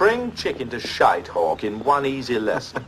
spring chicken to shite hawk in one easy lesson.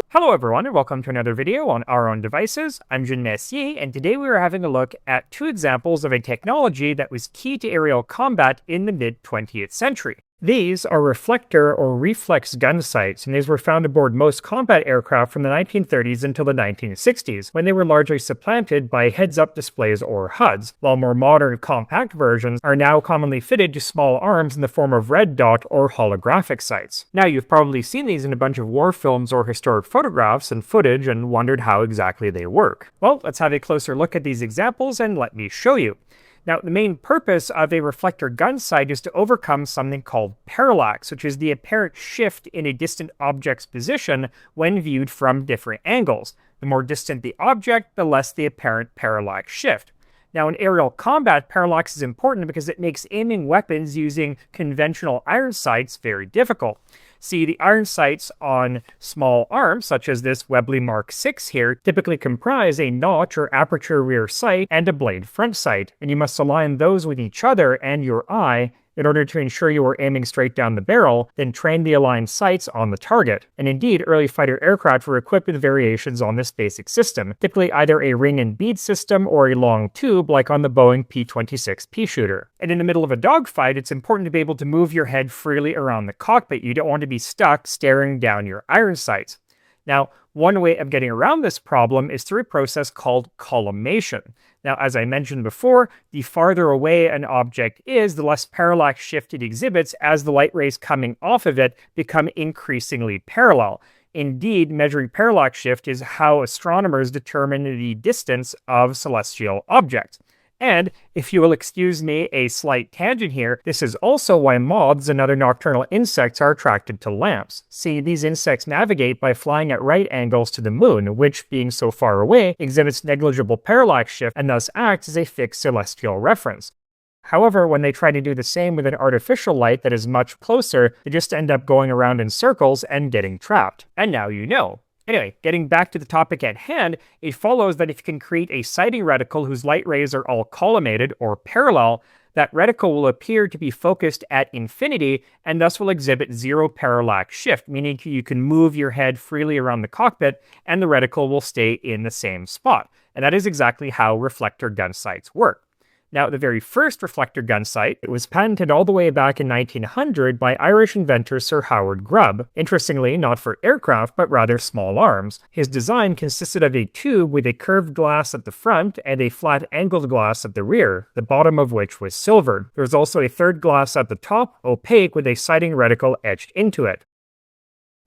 Hello everyone and welcome to another video on our own devices. I'm Jun Messier, and today we are having a look at two examples of a technology that was key to aerial combat in the mid-20th century. These are reflector or reflex gun sights, and these were found aboard most combat aircraft from the 1930s until the 1960s, when they were largely supplanted by heads-up displays or HUDs, while more modern compact versions are now commonly fitted to small arms in the form of red dot or holographic sights. Now, you've probably seen these in a bunch of war films or historic photographs and footage and wondered how exactly they work. Well, let's have a closer look at these examples and let me show you. Now, the main purpose of a reflector gun sight is to overcome something called parallax, which is the apparent shift in a distant object's position when viewed from different angles. The more distant the object, the less the apparent parallax shift. Now, in aerial combat, parallax is important because it makes aiming weapons using conventional iron sights very difficult. See, the iron sights on small arms, such as this Webley Mark VI here, typically comprise a notch or aperture rear sight and a blade front sight, and you must align those with each other and your eye in order to ensure you are aiming straight down the barrel, then train the aligned sights on the target. And indeed, early fighter aircraft were equipped with variations on this basic system, typically either a ring and bead system or a long tube like on the Boeing P-26 pea shooter. And in the middle of a dogfight, it's important to be able to move your head freely around the cockpit. You don't want to be stuck staring down your iron sights. Now, one way of getting around this problem is through a process called collimation. Now, as I mentioned before, the farther away an object is, the less parallax shift it exhibits as the light rays coming off of it become increasingly parallel. Indeed, measuring parallax shift is how astronomers determine the distance of celestial objects. And, if you will excuse me a slight tangent here, this is also why moths and other nocturnal insects are attracted to lamps. See, these insects navigate by flying at right angles to the moon, which, being so far away, exhibits negligible parallax shift and thus acts as a fixed celestial reference. However, when they try to do the same with an artificial light that is much closer, they just end up going around in circles and getting trapped. And now you know. Anyway, getting back to the topic at hand, it follows that if you can create a sighting reticle whose light rays are all collimated or parallel, that reticle will appear to be focused at infinity and thus will exhibit zero parallax shift, meaning you can move your head freely around the cockpit and the reticle will stay in the same spot. And that is exactly how reflector gun sights work. Now, the very first reflector gun sight was patented all the way back in 1900 by Irish inventor Sir Howard Grubb, interestingly not for aircraft but rather small arms. His design consisted of a tube with a curved glass at the front and a flat angled glass at the rear, the bottom of which was silvered. There was also a third glass at the top, opaque, with a sighting reticle etched into it.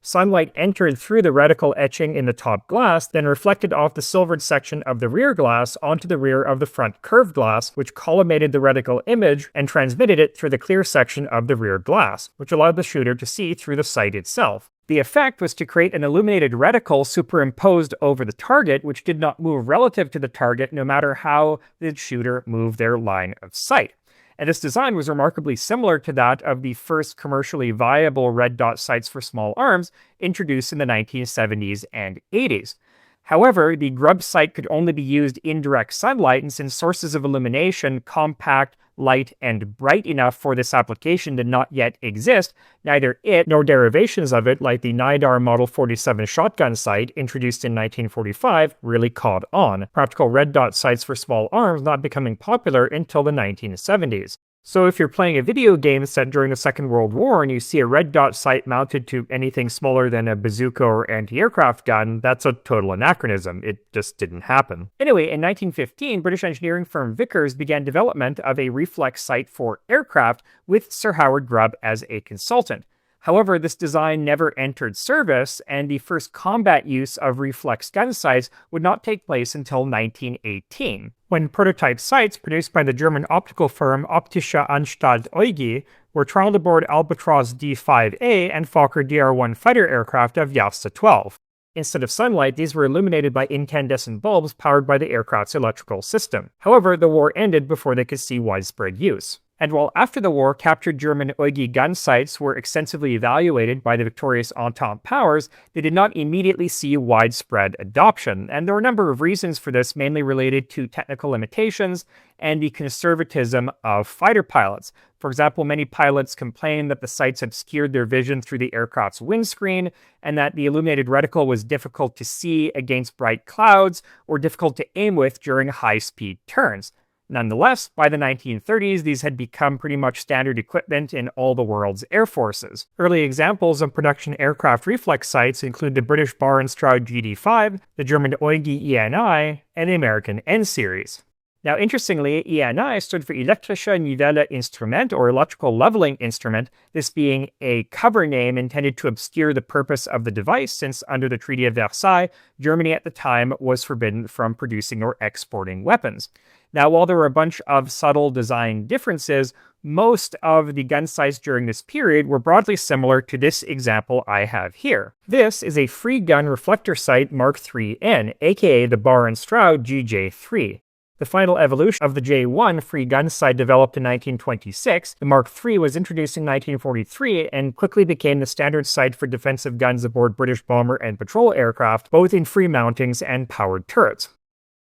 Sunlight entered through the reticle etching in the top glass, then reflected off the silvered section of the rear glass onto the rear of the front curved glass, which collimated the reticle image and transmitted it through the clear section of the rear glass, which allowed the shooter to see through the sight itself. The effect was to create an illuminated reticle superimposed over the target, which did not move relative to the target no matter how the shooter moved their line of sight. And this design was remarkably similar to that of the first commercially viable red dot sights for small arms introduced in the 1970s and 80s. However, the Grubb Sight could only be used in direct sunlight, and since sources of illumination, compact, light, and bright enough for this application did not yet exist, neither it nor derivations of it, like the Nidar Model 47 shotgun sight introduced in 1945, really caught on. Practical red dot sights for small arms not becoming popular until the 1970s. So if you're playing a video game set during the Second World War and you see a red dot sight mounted to anything smaller than a bazooka or anti-aircraft gun, that's a total anachronism. It just didn't happen. Anyway, in 1915, British engineering firm Vickers began development of a reflex sight for aircraft with Sir Howard Grubb as a consultant. However, this design never entered service, and the first combat use of reflex gun sights would not take place until 1918, when prototype sights produced by the German optical firm Optische Anstalt EuGi were trialed aboard Albatros D-5A and Fokker DR-1 fighter aircraft of Jasta 12. Instead of sunlight, these were illuminated by incandescent bulbs powered by the aircraft's electrical system. However, the war ended before they could see widespread use. And while after the war, captured German Eugi gun sights were extensively evaluated by the victorious Entente powers, they did not immediately see widespread adoption, and there were a number of reasons for this, mainly related to technical limitations and the conservatism of fighter pilots. For example, many pilots complained that the sights obscured their vision through the aircraft's windscreen, and that the illuminated reticle was difficult to see against bright clouds or difficult to aim with during high-speed turns. Nonetheless, by the 1930s, these had become pretty much standard equipment in all the world's air forces. Early examples of production aircraft reflex sights include the British Barr and Stroud GD5, the German Eugi ENI, and the American N-series. Now, interestingly, ENI stood for Elektrische Nivelle Instrument, or electrical leveling instrument, this being a cover name intended to obscure the purpose of the device, since under the Treaty of Versailles, Germany at the time was forbidden from producing or exporting weapons. Now, while there were a bunch of subtle design differences, most of the gun sights during this period were broadly similar to this example I have here. This is a free gun reflector sight Mk.III, aka the Barr and Stroud GJ3. The final evolution of the J1 free gun sight developed in 1926, the Mk.III was introduced in 1943 and quickly became the standard sight for defensive guns aboard British bomber and patrol aircraft, both in free mountings and powered turrets.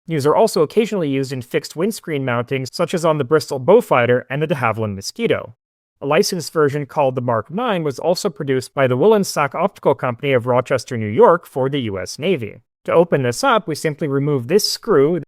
These are also occasionally used in fixed windscreen mountings, such as on the Bristol Beaufighter and the de Havilland Mosquito. A licensed version called the Mk.IX was also produced by the Willensack Optical Company of Rochester, New York for the US Navy. To open this up, we simply remove this screw,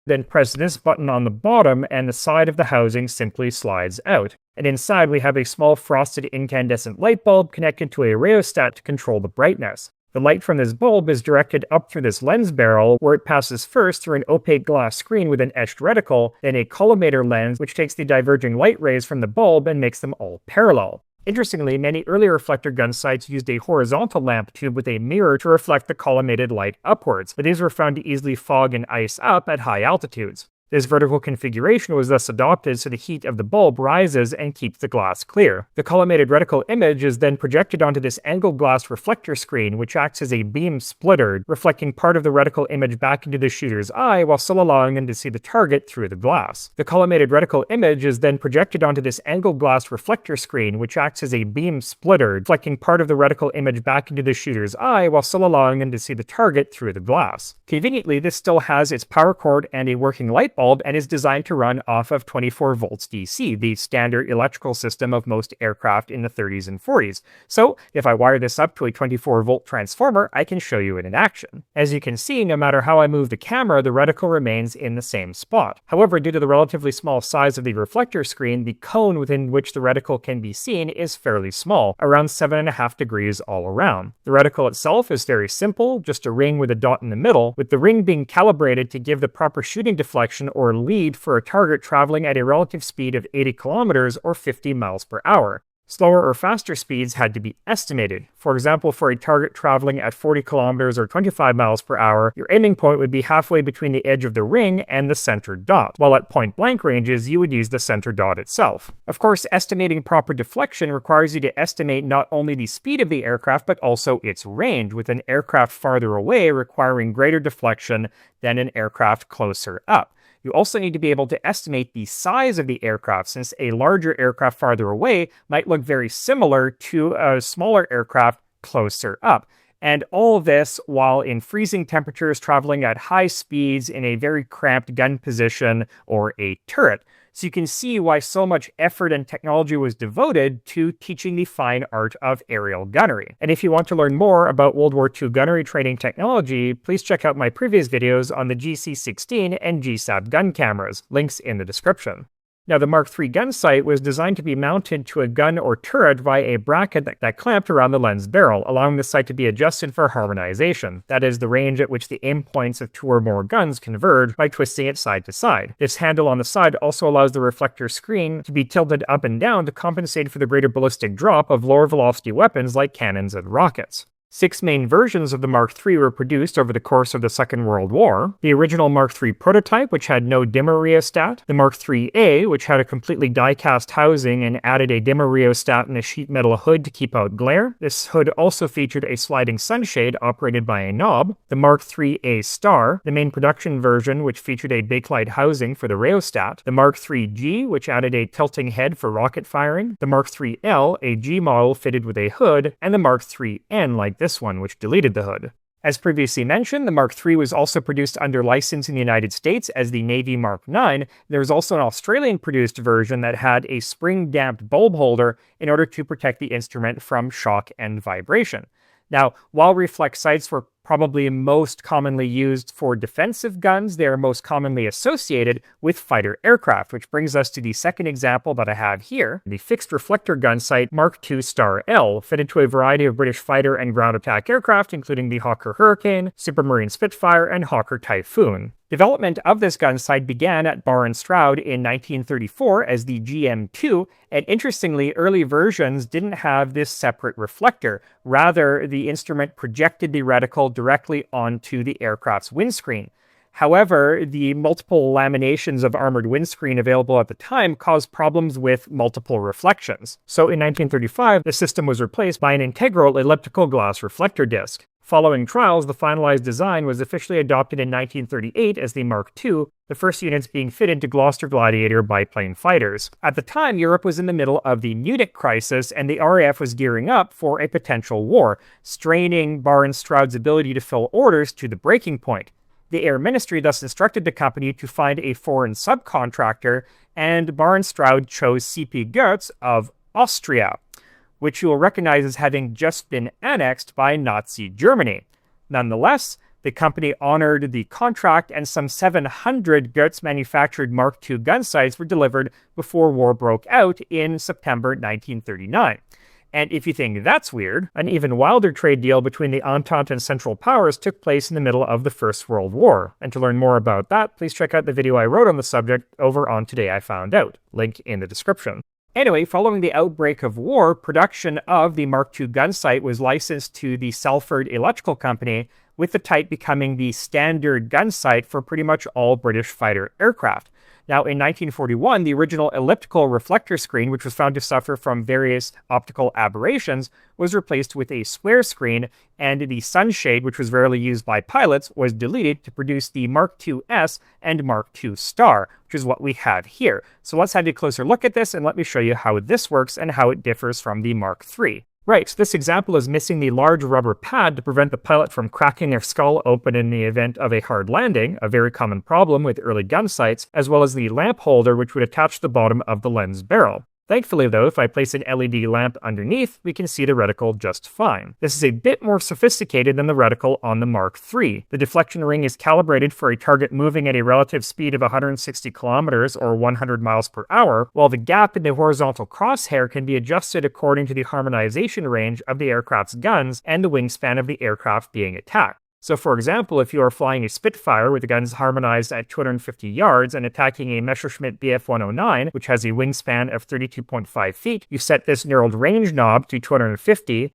then press this button on the bottom and the side of the housing simply slides out. And inside we have a small frosted incandescent light bulb connected to a rheostat to control the brightness. The light from this bulb is directed up through this lens barrel, where it passes first through an opaque glass screen with an etched reticle, then a collimator lens which takes the diverging light rays from the bulb and makes them all parallel. Interestingly, many early reflector gun sights used a horizontal lamp tube with a mirror to reflect the collimated light upwards, but these were found to easily fog and ice up at high altitudes. This vertical configuration was thus adopted so the heat of the bulb rises and keeps the glass clear. The collimated reticle image is then projected onto this angled glass reflector screen, which acts as a beam splitter, reflecting part of the reticle image back into the shooter's eye while still allowing them to see the target through the glass. The collimated reticle image is then projected onto this angled glass reflector screen, which acts as a beam splitter, reflecting part of the reticle image back into the shooter's eye while still allowing them to see the target through the glass. Conveniently, this still has its power cord and a working light bulb and is designed to run off of 24 volts DC, the standard electrical system of most aircraft in the 30s and 40s. So if I wire this up to a 24 volt transformer, I can show you it in action. As you can see, no matter how I move the camera, the reticle remains in the same spot. However, due to the relatively small size of the reflector screen, the cone within which the reticle can be seen is fairly small, around 7.5 degrees all around. The reticle itself is very simple, just a ring with a dot in the middle, with the ring being calibrated to give the proper shooting deflection or lead for a target traveling at a relative speed of 80 kilometers or 50 miles per hour. Slower or faster speeds had to be estimated. For example, for a target traveling at 40 kilometers or 25 miles per hour, your aiming point would be halfway between the edge of the ring and the center dot, while at point-blank ranges, you would use the center dot itself. Of course, estimating proper deflection requires you to estimate not only the speed of the aircraft, but also its range, with an aircraft farther away requiring greater deflection than an aircraft closer up. You also need to be able to estimate the size of the aircraft, since a larger aircraft farther away might look very similar to a smaller aircraft closer up. And all this while in freezing temperatures, traveling at high speeds in a very cramped gun position or a turret. So you can see why so much effort and technology was devoted to teaching the fine art of aerial gunnery. And if you want to learn more about World War II gunnery training technology, please check out my previous videos on the GC16 and GSAB gun cameras, links in the description. Now, the Mk.III gun sight was designed to be mounted to a gun or turret via a bracket that clamped around the lens barrel, allowing the sight to be adjusted for harmonization. That is, the range at which the aim points of two or more guns converge by twisting it side to side. This handle on the side also allows the reflector screen to be tilted up and down to compensate for the greater ballistic drop of lower velocity weapons like cannons and rockets. 6 main versions of the Mk.III were produced over the course of the Second World War. The original Mk.III prototype, which had no dimmer rheostat, the Mk.III-A, which had a completely die-cast housing and added a dimmer rheostat and a sheet metal hood to keep out glare. This hood also featured a sliding sunshade operated by a knob. The Mk.III-A Star, the main production version, which featured a bakelite housing for the rheostat. The Mk.III-G, which added a tilting head for rocket firing. The Mk.III-L, a G model fitted with a hood, and the Mk.III-N, like this one, which deleted the hood. As previously mentioned, the Mk.III was also produced under license in the United States as the Navy Mark 9. There was also an Australian-produced version that had a spring-damped bulb holder in order to protect the instrument from shock and vibration. Now, while reflex sights were probably most commonly used for defensive guns, they are most commonly associated with fighter aircraft, which brings us to the second example that I have here, the fixed reflector gun sight Mk.II fitted to a variety of British fighter and ground attack aircraft, including the Hawker Hurricane, Supermarine Spitfire, and Hawker Typhoon. Development of this gun sight began at Barr & Stroud in 1934 as the GM2, and interestingly, early versions didn't have this separate reflector. Rather, the instrument projected the reticle directly onto the aircraft's windscreen. However, the multiple laminations of armored windscreen available at the time caused problems with multiple reflections. So in 1935, the system was replaced by an integral elliptical glass reflector disc. Following trials, the finalized design was officially adopted in 1938 as the Mk.II, the first units being fitted to Gloucester Gladiator biplane fighters. At the time, Europe was in the middle of the Munich crisis, and the RAF was gearing up for a potential war, straining Barr & Stroud's ability to fill orders to the breaking point. The Air Ministry thus instructed the company to find a foreign subcontractor, and Barr & Stroud chose CP Goetz of Austria, which you will recognize as having just been annexed by Nazi Germany. Nonetheless, the company honored the contract, and some 700 Goetz-manufactured Mk.II gun sights were delivered before war broke out in September 1939. And if you think that's weird, an even wilder trade deal between the Entente and Central Powers took place in the middle of the First World War. And to learn more about that, please check out the video I wrote on the subject over on Today I Found Out, link in the description. Anyway, following the outbreak of war, production of the Mk.II gun sight was licensed to the Salford Electrical Company, with the type becoming the standard gun sight for pretty much all British fighter aircraft. Now, in 1941, the original elliptical reflector screen, which was found to suffer from various optical aberrations, was replaced with a square screen, and the sunshade, which was rarely used by pilots, was deleted to produce the Mk.II-S and Mk.II Star, which is what we have here. So let's have a closer look at this, and let me show you how this works and how it differs from the Mk.III. Right, so this example is missing the large rubber pad to prevent the pilot from cracking their skull open in the event of a hard landing, a very common problem with early gun sights, as well as the lamp holder which would attach to the bottom of the lens barrel. Thankfully though, if I place an LED lamp underneath, we can see the reticle just fine. This is a bit more sophisticated than the reticle on the Mk.III. The deflection ring is calibrated for a target moving at a relative speed of 160 kilometers or 100 miles per hour, while the gap in the horizontal crosshair can be adjusted according to the harmonization range of the aircraft's guns and the wingspan of the aircraft being attacked. So for example, if you are flying a Spitfire with the guns harmonized at 250 yards and attacking a Messerschmitt Bf 109, which has a wingspan of 32.5 feet, you set this narrowed range knob to 250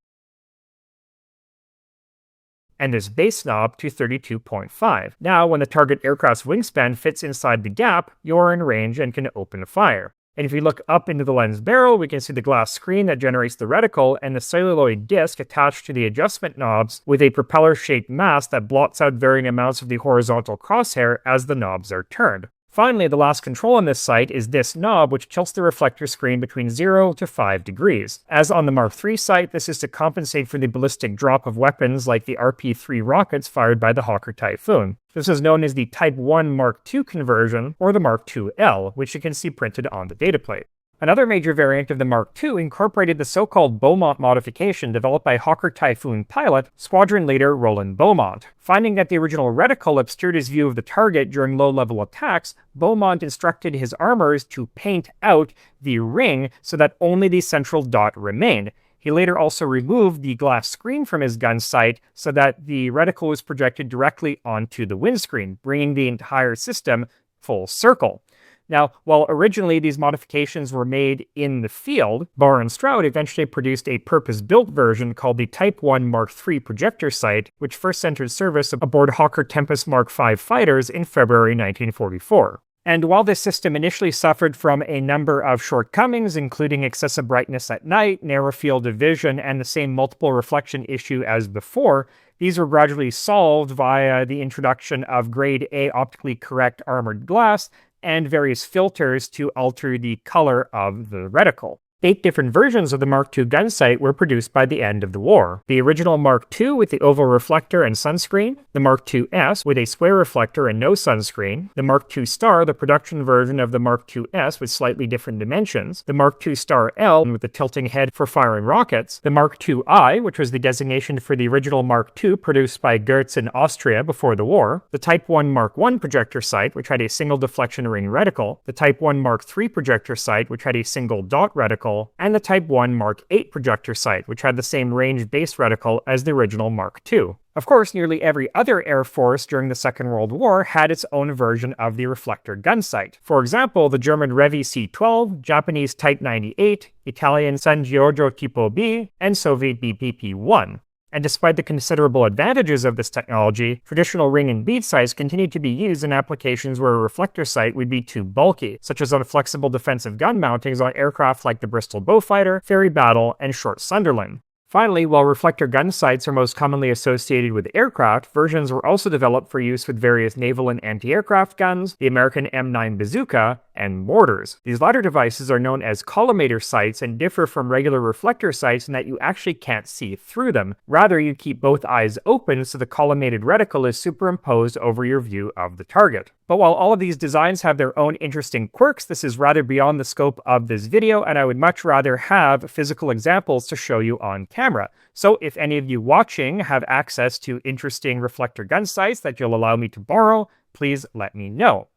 and this base knob to 32.5. Now, when the target aircraft's wingspan fits inside the gap, you're in range and can open fire. And if we look up into the lens barrel, we can see the glass screen that generates the reticle and the celluloid disc attached to the adjustment knobs with a propeller-shaped mask that blots out varying amounts of the horizontal crosshair as the knobs are turned. Finally, the last control on this sight is this knob, which tilts the reflector screen between 0 to 5 degrees. As on the Mk.III sight, this is to compensate for the ballistic drop of weapons like the RP-3 rockets fired by the Hawker Typhoon. This is known as the Type 1 Mk.II conversion, or the Mk.II-L, which you can see printed on the data plate. Another major variant of the Mk.II incorporated the so-called Beaumont modification developed by Hawker Typhoon pilot, squadron leader Roland Beaumont. Finding that the original reticle obscured his view of the target during low-level attacks, Beaumont instructed his armorers to paint out the ring so that only the central dot remained. He later also removed the glass screen from his gun sight so that the reticle was projected directly onto the windscreen, bringing the entire system full circle. Now, while originally these modifications were made in the field, Barr and Stroud eventually produced a purpose-built version called the Type 1 Mk.III Projector Sight, which first entered service aboard Hawker Tempest Mark V fighters in February 1944. And while this system initially suffered from a number of shortcomings, including excessive brightness at night, narrow field of vision, and the same multiple reflection issue as before, these were gradually solved via the introduction of grade A optically correct armored glass and various filters to alter the color of the reticle. 8 different versions of the Mk.II Gunsight were produced by the end of the war. The original Mk.II with the oval reflector and sunscreen, the Mk.II-S with a square reflector and no sunscreen, the Mk.II-Star, the production version of the Mk.II-S with slightly different dimensions, the Mk.II-Star-L with the tilting head for firing rockets, the Mk.II-I, which was the designation for the original Mk.II produced by Goertz in Austria before the war, the Type 1 Mk.I Projector Sight, which had a single deflection ring reticle, the Type 1 Mk.III Projector Sight, which had a single dot reticle, and the Type 1 Mk.VIII Projector Sight, which had the same range-based reticle as the original Mk.II. Of course, nearly every other Air Force during the Second World War had its own version of the reflector gun sight. For example, the German Revi C-12, Japanese Type 98, Italian San Giorgio Tipo B, and Soviet BPP-1. And despite the considerable advantages of this technology, traditional ring and bead sights continued to be used in applications where a reflector sight would be too bulky, such as on flexible defensive gun mountings on aircraft like the Bristol Beaufighter, Fairey Battle, and Short Sunderland. Finally, while reflector gun sights are most commonly associated with aircraft, versions were also developed for use with various naval and anti-aircraft guns, the American M9 bazooka, and mortars. These latter devices are known as collimator sights and differ from regular reflector sights in that you actually can't see through them. Rather, you keep both eyes open so the collimated reticle is superimposed over your view of the target. But while all of these designs have their own interesting quirks, this is rather beyond the scope of this video, and I would much rather have physical examples to show you on camera. So if any of you watching have access to interesting reflector gun sights that you'll allow me to borrow, please let me know.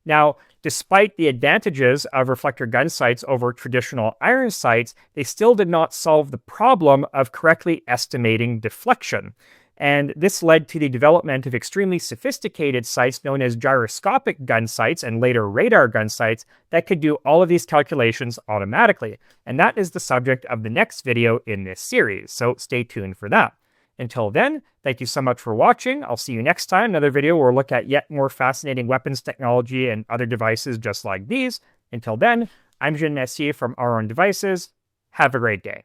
Now, despite the advantages of reflector gun sights over traditional iron sights, they still did not solve the problem of correctly estimating deflection. And this led to the development of extremely sophisticated sights known as gyroscopic gun sights and later radar gun sights that could do all of these calculations automatically. And that is the subject of the next video in this series, so stay tuned for that. Until then, thank you so much for watching. I'll see you next time, another video where we'll look at yet more fascinating weapons technology and other devices just like these. Until then, I'm Mk.II from Our Own Devices. Have a great day.